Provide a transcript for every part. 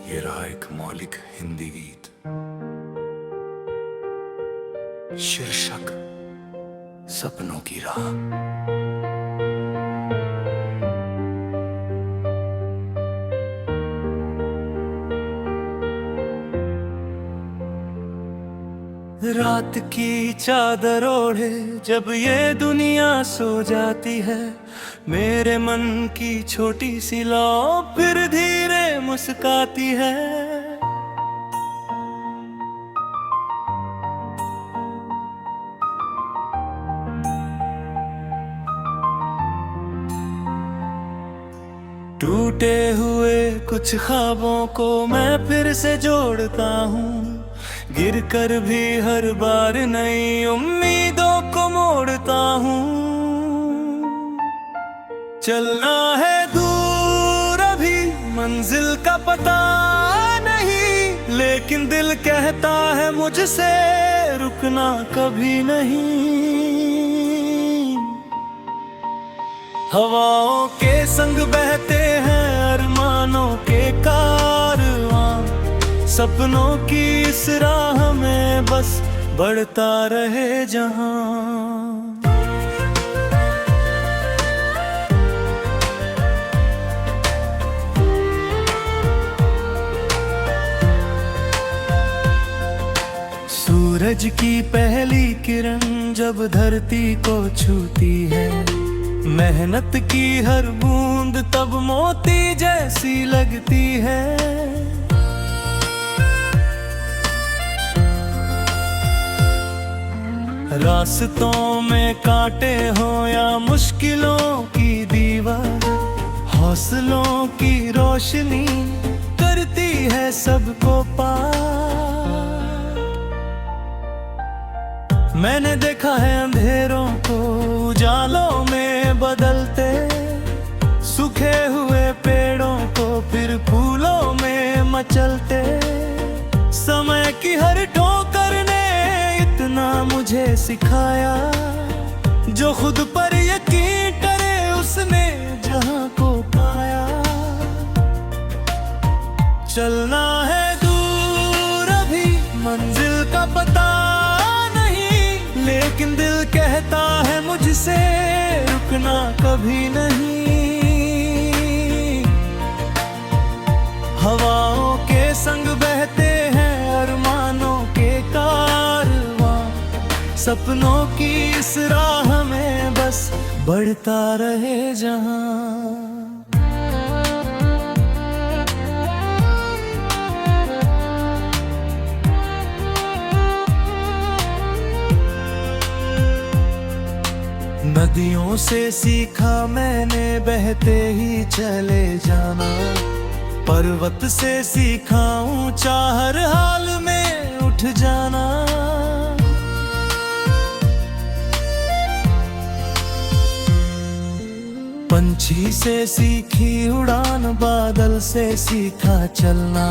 ये रहा एक मौलिक हिंदी गीत, शीर्षक सपनों की राह। रात की चादर ओढ़े जब ये दुनिया सो जाती है, मेरे मन की छोटी सी लौ फिर धीरे मुस्काती है। टूटे हुए कुछ ख्वाबों को मैं फिर से जोड़ता हूँ, गिर कर भी हर बार नई उम्मीदों को मोड़ता हूँ। चलना है दूर अभी मंजिल का पता नहीं, लेकिन दिल कहता है मुझसे रुकना कभी नहीं। हवाओं के संग बहते हैं अरमानों के कारवां, सपनों की इस राह में बस बढ़ता रहे जहां। सूरज की पहली किरण जब धरती को छूती है, मेहनत की हर बूंद तब मोती जैसी लगती है। रास्तों में कांटे हो या मुश्किलों की दीवार, हौसलों की रोशनी करती है सबको पार। मैंने देखा है अंधेरों को उजालों में बदलते, सूखे हुए पेड़ों को फिर फूलों में मचलते। समय की हर ठोकर ने इतना मुझे सिखाया, जो खुद पर यकीन करे उसने जहां को पाया। चलना है दूर अभी मंजिल का पता नहीं, लेकिन दिल कहता है मुझसे रुकना कभी नहीं। हवाओं के संग बहते हैं अरमानों के कारवां, सपनों की इस राह में बस बढ़ता रहे जहां। नदियों से सीखा मैंने बहते ही चले जाना, पर्वत से सीखा ऊंचा हर हाल में उठ जाना। पंछी से सीखी उड़ान, बादल से सीखा चलना,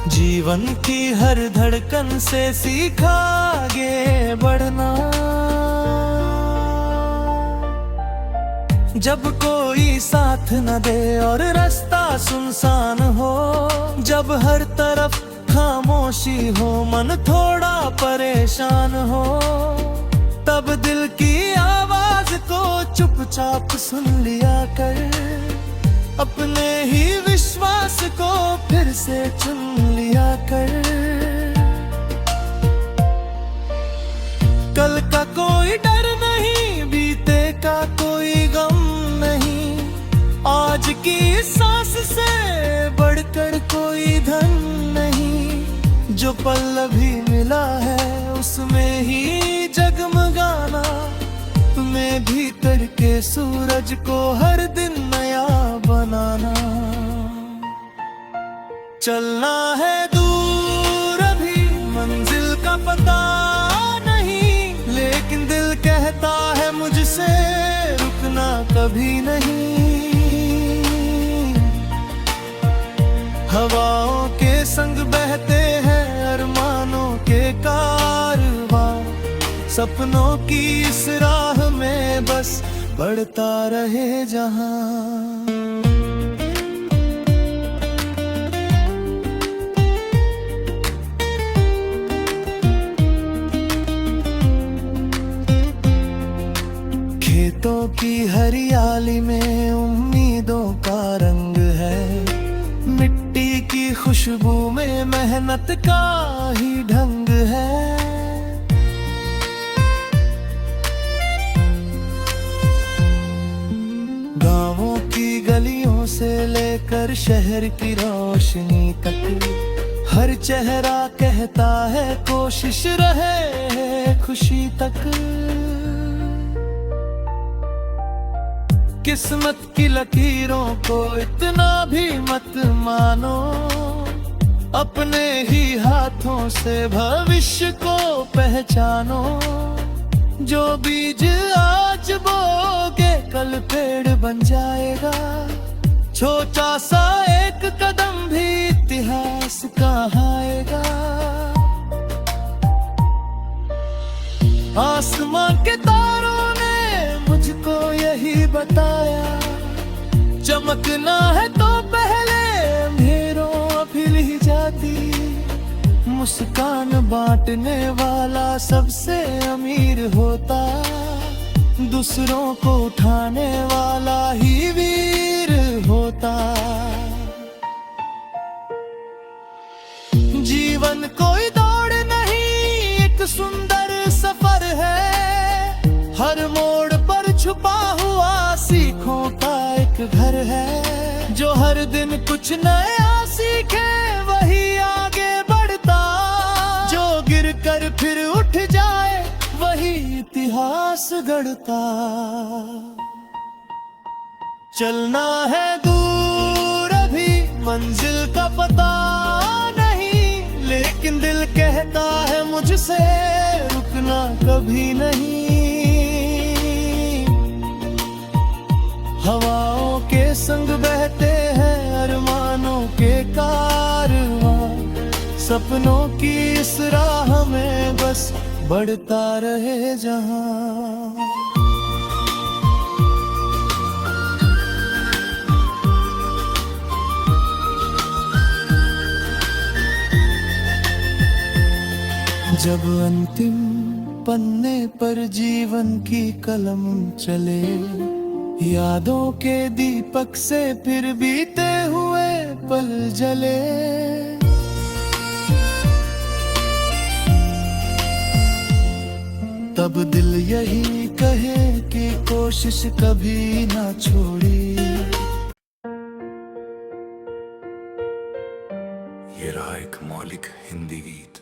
जीवन की हर धड़कन से सीखा आगे बढ़ना। जब कोई साथ न दे और रास्ता सुनसान हो, जब हर तरफ खामोशी हो मन थोड़ा परेशान हो, तब दिल की आवाज को चुपचाप सुन लिया कर, अपने ही विश्वास को फिर से चुन लिया कर। कल का कोई डर नहीं, बीते का कोई गम नहीं, आज की सांस से बढ़कर कोई धन नहीं। जो पल अभी मिला है उसमें ही जगमगाना, मैं भीतर के सूरज को हर दिन नया बनाना। चलना है दूर अभी मंजिल का पता नहीं, लेकिन दिल कहता है मुझसे रुकना कभी नहीं। हवाओं के संग बहते हैं अरमानों के कारवां, सपनों की इस राह में बस बढ़ता रहे जहां। खुशबू में मेहनत का ही ढंग है। गाँवों की गलियों से लेकर शहर की रोशनी तक, हर चेहरा कहता है कोशिश रहे खुशी तक। किस्मत की लकीरों को इतना भी मत मानो, अपने ही हाथों से भविष्य को पहचानो। जो बीज आज बोगे कल पेड़ बन जाएगा, छोटा सा एक कदम भी इतिहास कहाएगा। आसमां के तारों ने मुझको यही बताया, चमकना है तो पहले अंधेरों अभी ली जाती। मुस्कान बांटने वाला सबसे अमीर होता, दूसरों को उठाने वाला ही वीर होता। जीवन कोई दौड़ नहीं, एक सुंदर सफर है। हर मोड़ पर छुपा हुआ सीखों का एक घर है। जो हर दिन कुछ नया सीखे वही आगे बढ़ता, जो गिर कर फिर उठ जाए वही इतिहास गढ़ता। चलना है दूर अभी मंजिल का पता नहीं, लेकिन दिल कहता है मुझसे रुकना कभी नहीं। हवाओं के संग बहते हैं अरमानों के कारवां, सपनों की इस राह में बस बढ़ता रहे जहां। जब अंतिम पन्ने पर जीवन की कलम चले, यादों के दीपक से फिर बीते हुए पल जले। तब दिल यही कहे कि कोशिश कभी ना छोड़ी। ये रहा एक मौलिक हिंदी गीत,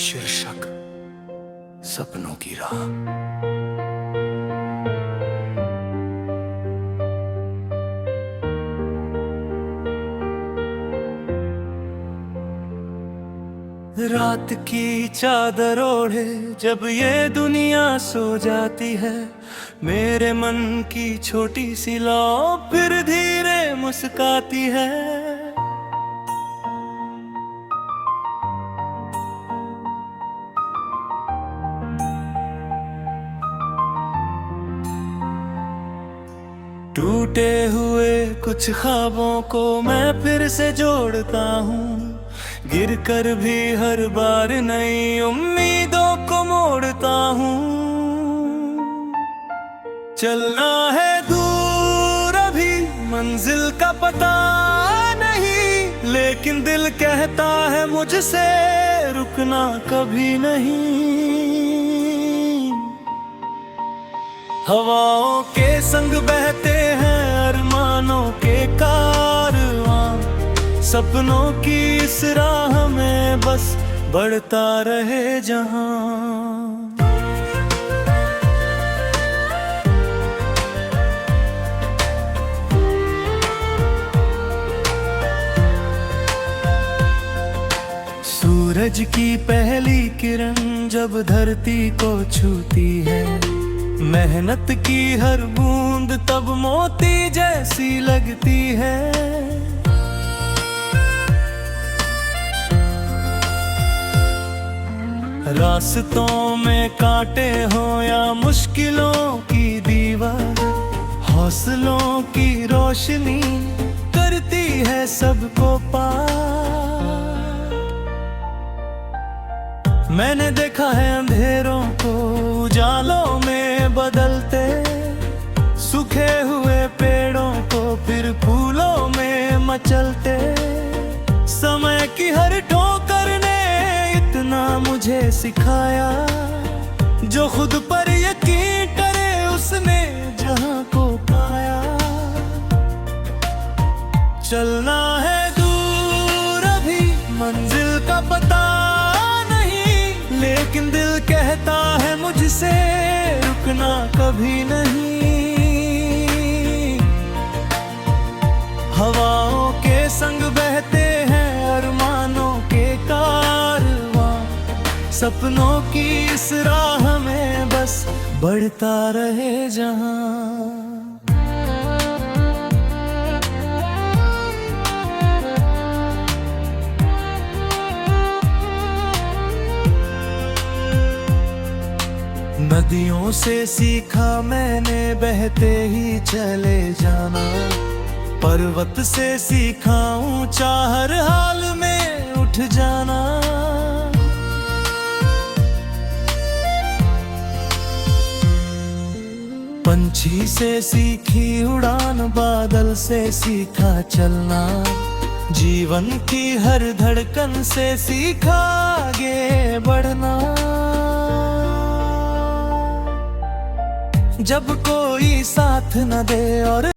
शीर्षक सपनों की राह। रात की चादर ओढ़े जब ये दुनिया सो जाती है, मेरे मन की छोटी सी लौ फिर धीरे मुस्काती है। टूटे हुए कुछ ख्वाबों को मैं फिर से जोड़ता हूँ, गिर कर भी हर बार नई उम्मीदों को मोड़ता हूँ। चलना है दूर अभी मंजिल का पता नहीं, लेकिन दिल कहता है मुझसे रुकना कभी नहीं। हवाओं के संग बहते हैं अरमानों के कारवां, सपनों की इस राह में बस बढ़ता रहे जहां। सूरज की पहली किरण जब धरती को छूती है, मेहनत की हर बूंद तब मोती जैसी लगती है। रास्तों में कांटे हो या मुश्किलों की दीवार, हौसलों की रोशनी करती है सबको पार। मैंने देखा है अंधेरों को उजालों में बदलते, सूखे हुए पेड़ों को फिर फूलों में सिखाया, जो खुद पर यकीन करे उसने जहां को पाया। चलना है दूर अभी मंजिल का पता नहीं, लेकिन दिल कहता है मुझसे रुकना कभी नहीं। हवाओं के संग बहते हैं अरमानों के कारवां, सपनों की इस राह में बस बढ़ता रहे जहां। नदियों से सीखा मैंने बहते ही चले जाना, पर्वत से सीखा ऊंचा हर हाल में उठ जाना। पंछी से सीखी उड़ान, बादल से सीखा चलना, जीवन की हर धड़कन से सीखा आगे बढ़ना। जब कोई साथ न दे और